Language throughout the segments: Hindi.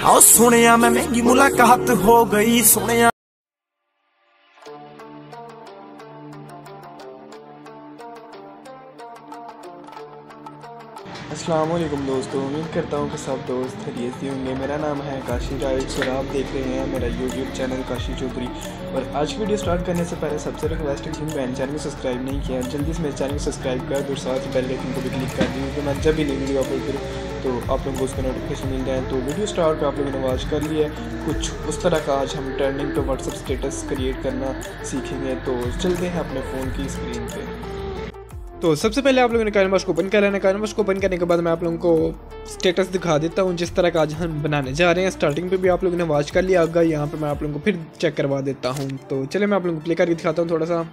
आओ सुनिया मैं महंगी मुलाकात हो गई सुनिया। अस्सलाम वालेकुम दोस्तों, उम्मीद करता हूँ कि सब दोस्त खैरियत से होंगे। मेरा नाम है काशी राइट्स और आप देख रहे हैं मेरा यूट्यूब चैनल काशी चौधरी। और आज की वीडियो स्टार्ट करने से पहले सबसे रिक्वेस्ट है कि मैंने चैनल को सब्सक्राइब नहीं किया, जल्दी से मेरे चैनल को सब्सक्राइब कर दो और साथ बेल आइकन को भी क्लिक कर दी तो मैं जब भी नई वीडियो अपलोड करूँ तो आप लोगों को उसका नोटिफिकेशन मिल जाए। तो वीडियो स्टार्ट पर आप लोगों ने वॉच कर लिया है, कुछ उस तरह का आज हम टर्निंग पे व्हाट्सएप स्टेटस क्रिएट करना सीखेंगे। तो चलते हैं अपने फ़ोन की स्क्रीन पे। तो सबसे पहले आप लोगों ने कैनवास को ओपन कर लेना है। कैनवास को ओपन करने के बाद मैं आप लोगों को स्टेटस दिखा देता हूँ जिस तरह का आज हम बनाने जा रहे हैं। स्टार्टिंग पे भी आप लोगों ने वॉच कर लिया होगा, यहाँ पे मैं आप लोगों को फिर चेक करवा देता हूँ। तो चले मैं आप लोगों को प्ले करके दिखाता हूँ थोड़ा सा।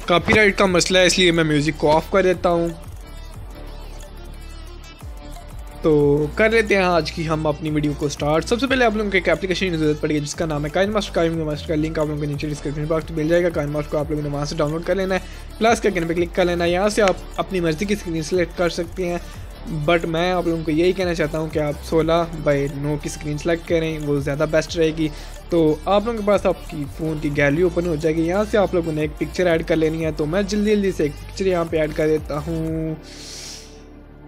कॉपीराइट का मसला है इसलिए मैं म्यूजिक को ऑफ कर देता हूँ। तो कर लेते हैं आज की हम अपनी वीडियो को स्टार्ट। सबसे पहले आप लोगों को एक एप्लीकेशन की जरूरत पड़ेगी जिसका नाम है काइनमास्टर। काइनमास्टर का लिंक आप लोगों को नीचे डिस्क्रिप्शन बॉक्स में मिल जाएगा। काइनमास्टर को आप लोगों ने वहाँ से डाउनलोड कर लेना है, प्लस के आइकन पे क्लिक कर लेना है। यहाँ से आप अपनी मर्ज़ी की स्क्रीन सेलेक्ट कर सकते हैं, बट मैं आप लोगों को यही कहना चाहता हूँ कि आप 16:9 की स्क्रीन सेलेक्ट करें, वो ज़्यादा बेस्ट रहेगी। तो आप लोगों के पास आपकी फ़ोन की गैलरी ओपन हो जाएगी। यहाँ से आप लोगों ने एक पिक्चर ऐड कर लेनी है। तो मैं जल्दी जल्दी से एक पिक्चर यहाँ पे ऐड कर देता हूँ,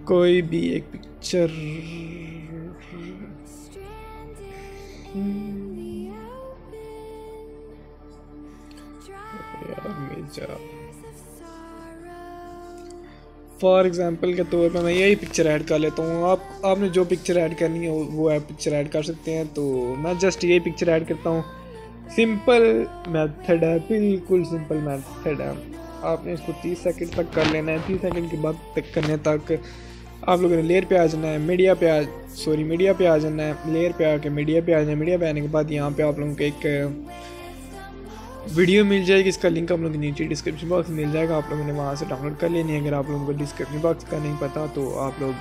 कोई भी एक पिक्चर। फॉर एग्जाम्पल के तौर पे मैं यही पिक्चर ऐड कर लेता हूँ। आपने जो पिक्चर ऐड करनी है वो आप पिक्चर ऐड कर सकते हैं। तो मैं जस्ट यही पिक्चर ऐड करता हूँ। सिंपल मेथड है, बिल्कुल सिंपल मेथड है। आपने इसको 30 सेकंड तक कर लेना है। 30 सेकंड के बाद तक करने तक आप लोगों ने लेयर पे आ जाना है, मीडिया पे आ जाना है, लेयर पे आके मीडिया पे आ जाना है। मीडिया पे आने के बाद यहाँ पे आप लोगों को एक वीडियो मिल जाएगी, इसका लिंक आप लोगों को नीचे डिस्क्रिप्शन बॉक्स में मिल जाएगा। आप लोगों ने वहाँ से डाउनलोड कर लेनी है। अगर आप लोगों को डिस्क्रिप्शन बॉक्स का नहीं पता तो आप लोग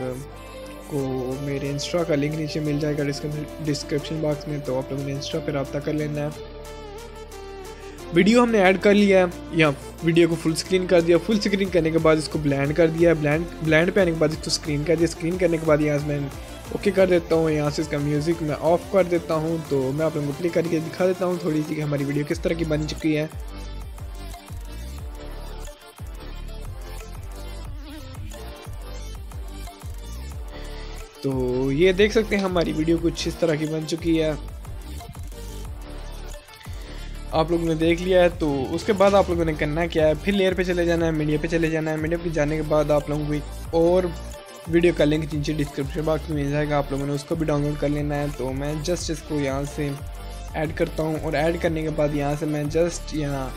को मेरे इंस्टा का लिंक नीचे मिल जाएगा डिस्क्रिप्शन बॉक्स में, तो आप लोगों ने इंस्टा पर रब्ता कर लेना है। वीडियो हमने ऐड कर लिया है, या वीडियो को फुल स्क्रीन कर दिया। फुल स्क्रीन करने के बाद इसको ब्लेंड कर दिया। ब्लेंड पे आने के बाद इसको स्क्रीन कर दिया। स्क्रीन करने के बाद यहाँ से मैं ओके कर देता हूँ। यहाँ से इसका म्यूज़िक मैं ऑफ कर देता हूँ। तो मैं आप लोगों को प्ले करके दिखा देता हूँ थोड़ी सी कि हमारी वीडियो किस तरह की बन चुकी है। तो ये देख सकते हैं हमारी वीडियो कुछ इस तरह की बन चुकी है। आप लोगों ने देख लिया है। तो उसके बाद आप लोगों ने करना क्या है, फिर लेयर पे चले जाना है, मीडिया पे चले जाना है। मीडिया पे जाने के बाद आप लोगों को एक और वीडियो का लिंक नीचे डिस्क्रिप्शन बॉक्स में मिल जाएगा, आप लोगों ने उसको भी डाउनलोड कर लेना है। तो मैं जस्ट इसको यहाँ से ऐड करता हूँ और ऐड करने के बाद यहाँ से मैं जस्ट यहाँ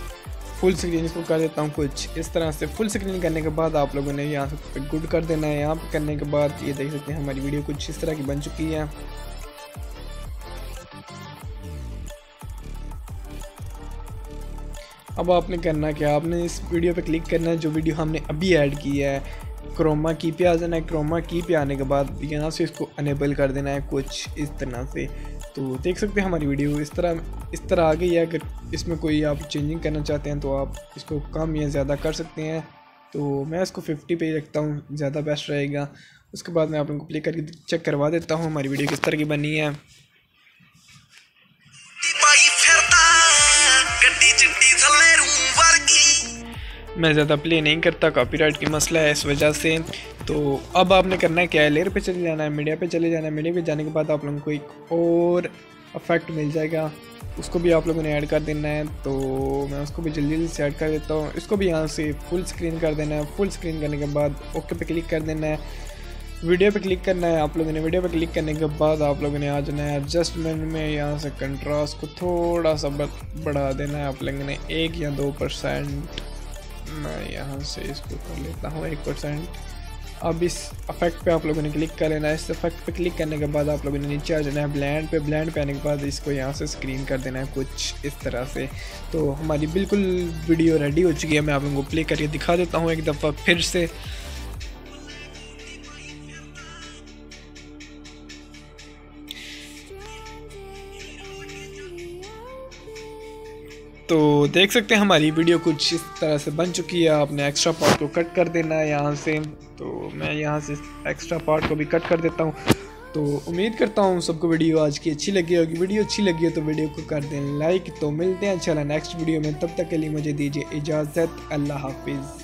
फुल स्क्रीन इसको कर देता हूँ कुछ इस तरह से। फुल स्क्रीन करने के बाद आप लोगों ने यहाँ से गुड कर देना है। यहाँ पर करने के बाद ये देख सकते हैं हमारी वीडियो कुछ इस तरह की बन चुकी है। अब आपने करना क्या, आपने इस वीडियो पे क्लिक करना है जो वीडियो हमने अभी ऐड की है। क्रोमा की पे आ जाना है। क्रोमा की पे आने के बाद यहाँ से इसको अनेबल कर देना है कुछ इस तरह से। तो देख सकते हैं हमारी वीडियो इस तरह आ गई है। अगर इसमें कोई आप चेंजिंग करना चाहते हैं तो आप इसको कम या ज़्यादा कर सकते हैं। तो मैं इसको 50 पे रखता हूँ, ज़्यादा बेस्ट रहेगा। उसके बाद मैं आप लोगों को प्ले करके चेक करवा देता हूँ हमारी वीडियो किस तरह की बनी है। मैं ज़्यादा प्ले नहीं करता, कॉपीराइट की मसला है इस वजह से। तो अब आपने करना है क्या है, लेयर पे चले जाना है, मीडिया पे चले जाना है। मीडिया पे जाने के बाद आप लोगों को एक और इफेक्ट मिल जाएगा, उसको भी आप लोगों ने ऐड कर देना है। तो मैं उसको भी जल्दी जल्दी से ऐड कर देता हूँ। इसको भी यहाँ से फुल स्क्रीन कर देना है। फुल स्क्रीन करने के बाद ओके पे क्लिक कर देना है। वीडियो पे क्लिक करना है आप लोगों ने। वीडियो पे क्लिक करने के बाद आप लोगों ने आ जाना है एडजस्टमेंट में। यहाँ से कंट्रास्ट को थोड़ा सा बढ़ा देना है आप लोगों ने 1 या 2%। मैं यहाँ से इसको कर लेता हूँ 1%। अब इस इफेक्ट पे आप लोगों ने क्लिक कर लेना है। इस इफेक्ट पे क्लिक करने के बाद आप लोगों ने नीचे आ जाना है ब्लेंड पे। ब्लेंड पे आने के बाद इसको यहाँ से स्क्रीन कर देना है कुछ इस तरह से। तो हमारी बिल्कुल वीडियो रेडी हो चुकी है। मैं आप लोगों को प्ले करके दिखा देता हूँ एक दफ़ा फिर से। तो देख सकते हैं हमारी वीडियो कुछ इस तरह से बन चुकी है। आपने एक्स्ट्रा पार्ट को कट कर देना है यहाँ से, तो मैं यहाँ से एक्स्ट्रा पार्ट को भी कट कर देता हूँ। तो उम्मीद करता हूँ सबको वीडियो आज की अच्छी लगी होगी। वीडियो अच्छी लगी हो तो वीडियो को कर दें लाइक। तो मिलते हैं इंशाल्लाह नेक्स्ट वीडियो में, तब तक के लिए मुझे दीजिए इजाज़त। अल्लाह हाफिज़।